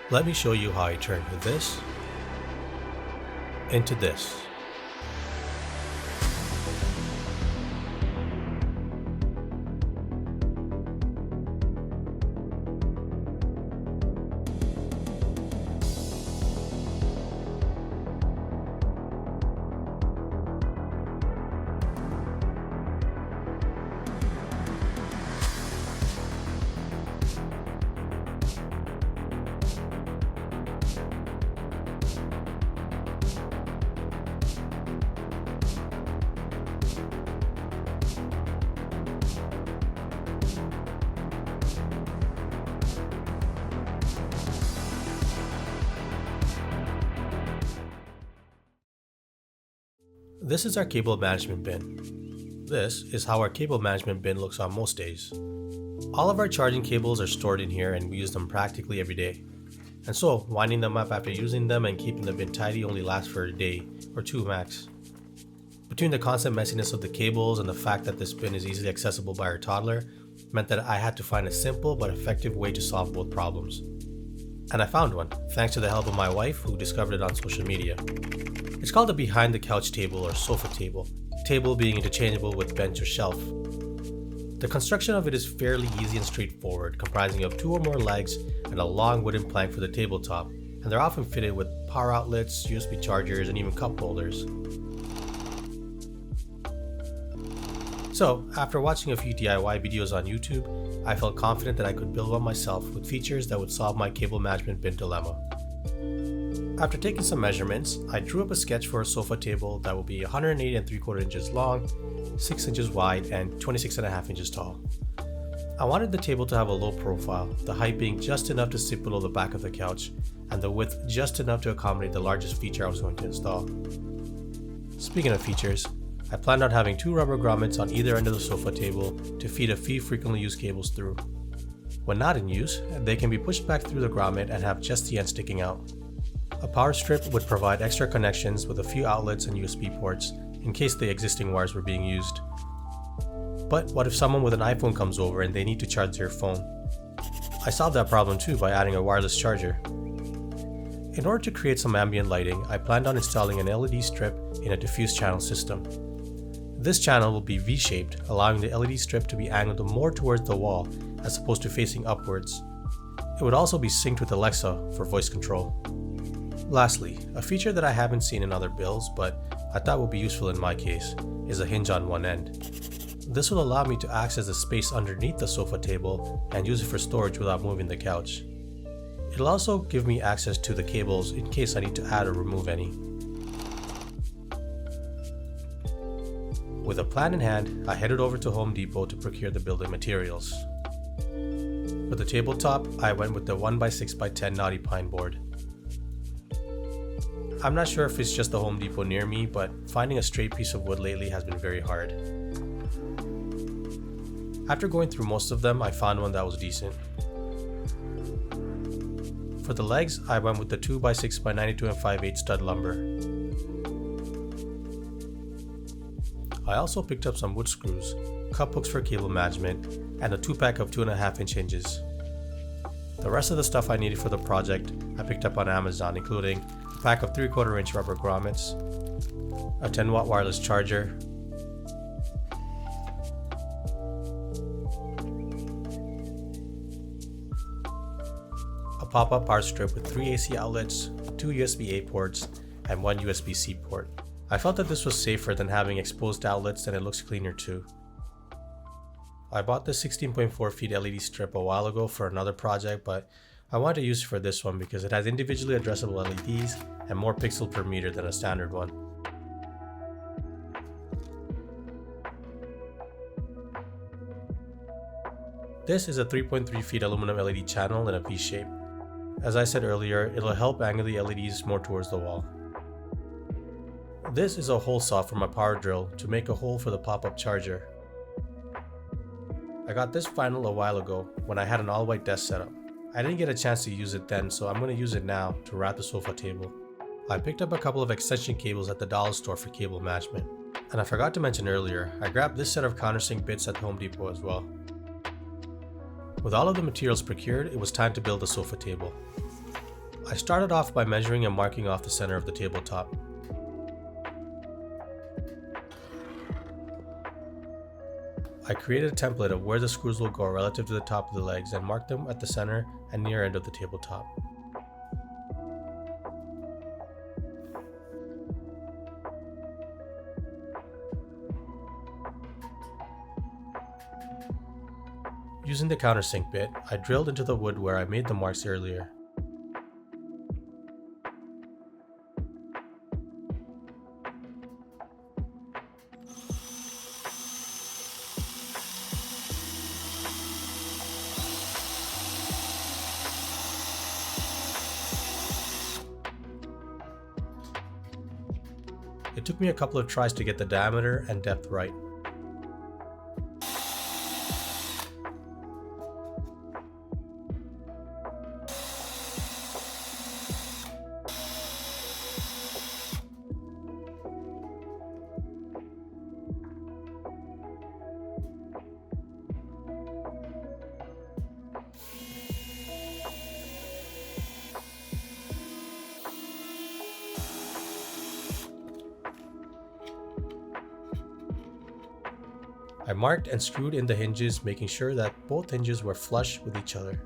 Let me show you how I turn this into this. This is our cable management bin. This is how our cable management bin looks on most days. All of our charging cables are stored in here and we use them practically every day. And so, winding them up after using them and keeping the bin tidy only lasts for a day or two max. Between the constant messiness of the cables and the fact that this bin is easily accessible by our toddler, meant that I had to find a simple but effective way to solve both problems. And I found one, thanks to the help of my wife who discovered it on social media. It's called a behind the couch table or sofa table being interchangeable with bench or shelf. The construction of it is fairly easy and straightforward, comprising of 2 or more legs and a long wooden plank for the tabletop, and they're often fitted with power outlets, USB chargers, and even cup holders. So, after watching a few DIY videos on YouTube, I felt confident that I could build one myself with features that would solve my cable management bin dilemma. After taking some measurements, I drew up a sketch for a sofa table that will be 108 3/4 inches long, 6 inches wide, and 26.5 inches tall. I wanted the table to have a low profile, the height being just enough to sit below the back of the couch, and the width just enough to accommodate the largest feature I was going to install. Speaking of features, I planned on having 2 rubber grommets on either end of the sofa table to feed a few frequently used cables through. When not in use, they can be pushed back through the grommet and have just the end sticking out. A power strip would provide extra connections with a few outlets and USB ports in case the existing wires were being used. But what if someone with an iPhone comes over and they need to charge their phone? I solved that problem too by adding a wireless charger. In order to create some ambient lighting, I planned on installing an LED strip in a diffuse channel system. This channel will be V-shaped, allowing the LED strip to be angled more towards the wall as opposed to facing upwards. It would also be synced with Alexa for voice control. Lastly, a feature that I haven't seen in other builds but I thought would be useful in my case is a hinge on one end. This will allow me to access the space underneath the sofa table and use it for storage without moving the couch. It'll also give me access to the cables in case I need to add or remove any. With a plan in hand, I headed over to Home Depot to procure the building materials. For the tabletop, I went with the 1x6x10 knotty pine board. I'm not sure if it's just the Home Depot near me, but finding a straight piece of wood lately has been very hard. After going through most of them, I found one that was decent. For the legs, I went with the 2x6x92 5/8 stud lumber. I also picked up some wood screws, cup hooks for cable management, and a 2-pack of 2.5-inch hinges. The rest of the stuff I needed for the project, I picked up on Amazon, including a pack of 3/4-inch rubber grommets, a 10-watt wireless charger, a pop-up power strip with 3 AC outlets, 2 USB-A ports, and 1 USB-C port. I felt that this was safer than having exposed outlets and it looks cleaner too. I bought this 16.4 feet LED strip a while ago for another project, but I wanted to use it for this one because it has individually addressable LEDs and more pixels per meter than a standard one. This is a 3.3 feet aluminum LED channel in a V shape. As I said earlier, it'll help angle the LEDs more towards the wall. This is a hole saw for my power drill to make a hole for the pop-up charger. I got this vinyl a while ago when I had an all-white desk setup. I didn't get a chance to use it then, so I'm going to use it now to wrap the sofa table. I picked up a couple of extension cables at the dollar store for cable management. And I forgot to mention earlier, I grabbed this set of countersink bits at Home Depot as well. With all of the materials procured, it was time to build the sofa table. I started off by measuring and marking off the center of the tabletop. I created a template of where the screws will go relative to the top of the legs and marked them at the center and near end of the tabletop. Using the countersink bit, I drilled into the wood where I made the marks earlier. It took me a couple of tries to get the diameter and depth right. I marked and screwed in the hinges, making sure that both hinges were flush with each other.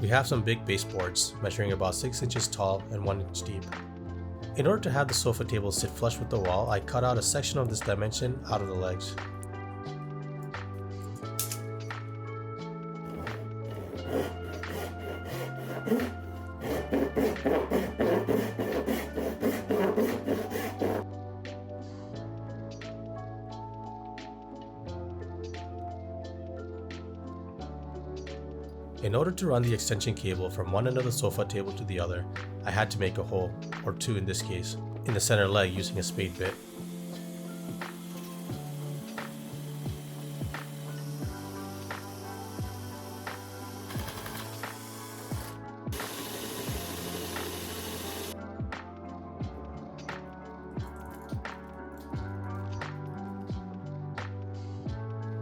We have some big baseboards, measuring about 6 inches tall and 1 inch deep. In order to have the sofa table sit flush with the wall, I cut out a section of this dimension out of the legs. In order to run the extension cable from one end of the sofa table to the other, I had to make a hole, or two in this case, in the center leg using a spade bit.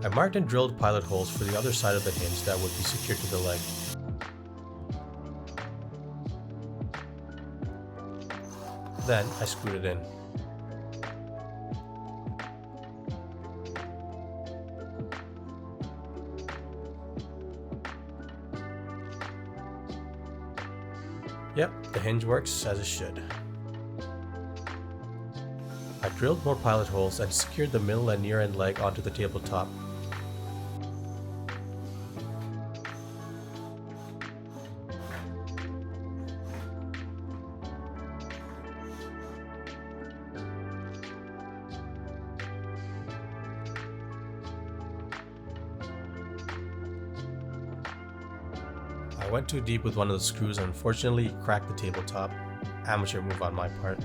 I marked and drilled pilot holes for the other side of the hinge that would be secured to the leg. Then I screwed it in. Yep, the hinge works as it should. I drilled more pilot holes and secured the middle and near end leg onto the tabletop. I went too deep with one of the screws and unfortunately cracked the tabletop. Amateur move on my part.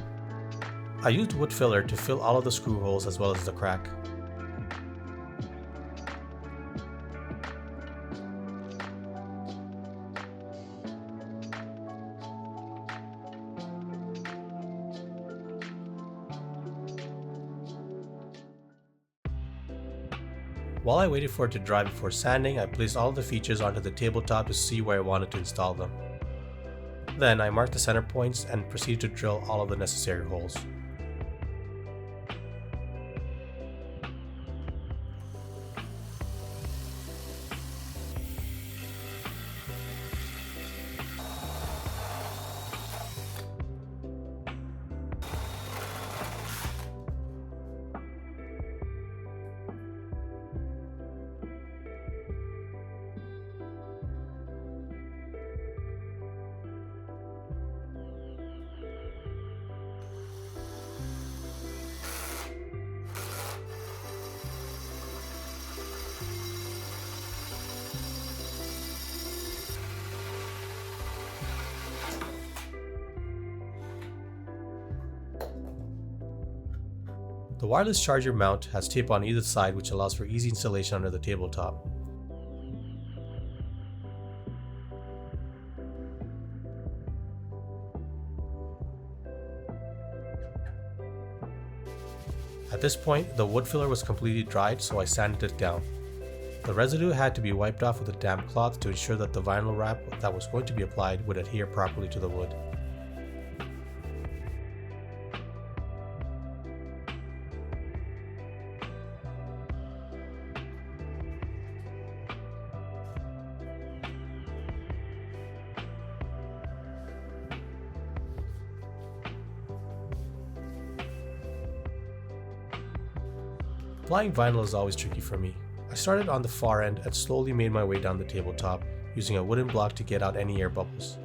I used wood filler to fill all of the screw holes as well as the crack. While I waited for it to dry before sanding, I placed all of the features onto the tabletop to see where I wanted to install them. Then I marked the center points and proceeded to drill all of the necessary holes. The wireless charger mount has tape on either side which allows for easy installation under the tabletop. At this point, the wood filler was completely dried, so I sanded it down. The residue had to be wiped off with a damp cloth to ensure that the vinyl wrap that was going to be applied would adhere properly to the wood. Applying vinyl is always tricky for me. I started on the far end and slowly made my way down the tabletop, using a wooden block to get out any air bubbles.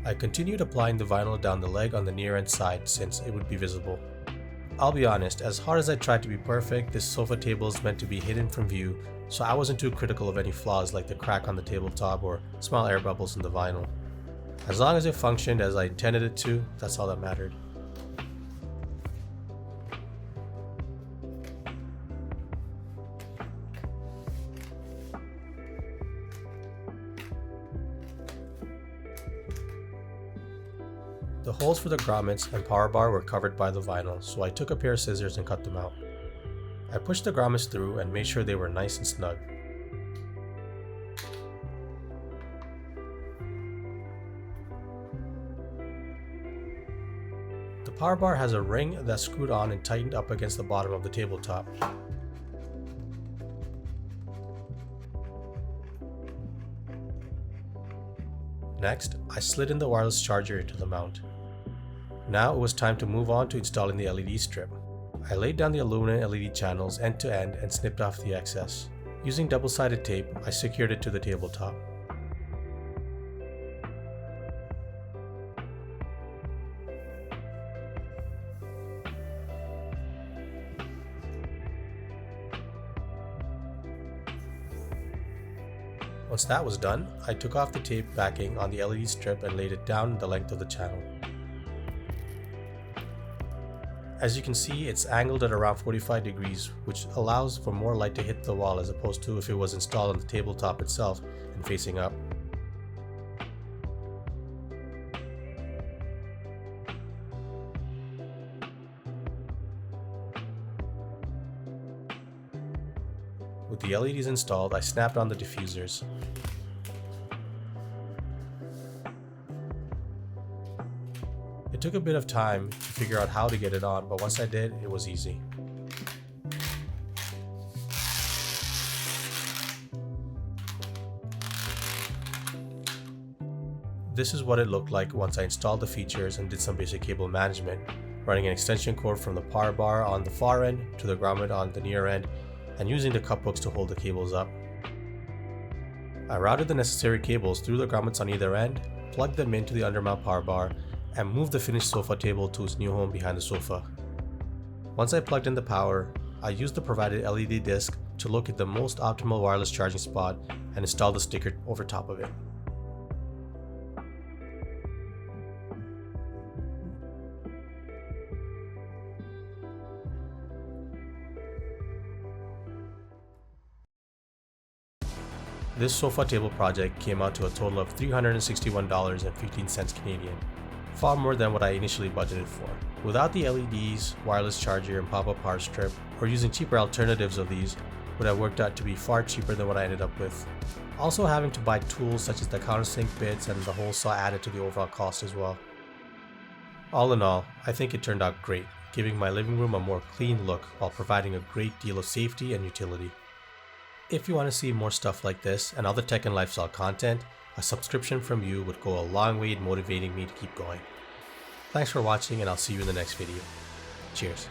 I continued applying the vinyl down the leg on the near end side since it would be visible. I'll be honest, as hard as I tried to be perfect, this sofa table is meant to be hidden from view, so I wasn't too critical of any flaws like the crack on the tabletop or small air bubbles in the vinyl. As long as it functioned as I intended it to, that's all that mattered. The holes for the grommets and power bar were covered by the vinyl, so I took a pair of scissors and cut them out. I pushed the grommets through and made sure they were nice and snug. The power bar has a ring that's screwed on and tightened up against the bottom of the tabletop. Next, I slid in the wireless charger into the mount. Now it was time to move on to installing the LED strip. I laid down the aluminum LED channels end to end and snipped off the excess. Using double-sided tape, I secured it to the tabletop. Once that was done, I took off the tape backing on the LED strip and laid it down the length of the channel. As you can see, it's angled at around 45 degrees, which allows for more light to hit the wall as opposed to if it was installed on the tabletop itself and facing up. With the LEDs installed, I snapped on the diffusers. It took a bit of time to figure out how to get it on, but once I did, it was easy. This is what it looked like once I installed the features and did some basic cable management, running an extension cord from the power bar on the far end to the grommet on the near end, and using the cup hooks to hold the cables up. I routed the necessary cables through the grommets on either end, plugged them into the undermount power bar, and moved the finished sofa table to its new home behind the sofa. Once I plugged in the power, I used the provided LED disc to locate the most optimal wireless charging spot and install the sticker over top of it. This sofa table project came out to a total of $361.15 Canadian, far more than what I initially budgeted for. Without the LEDs, wireless charger, and pop-up power strip, or using cheaper alternatives of these, would have worked out to be far cheaper than what I ended up with. Also, having to buy tools such as the countersink bits and the hole saw added to the overall cost as well. All in all, I think it turned out great, giving my living room a more clean look while providing a great deal of safety and utility. If you want to see more stuff like this and other tech and lifestyle content, a subscription from you would go a long way in motivating me to keep going. Thanks for watching, and I'll see you in the next video. Cheers.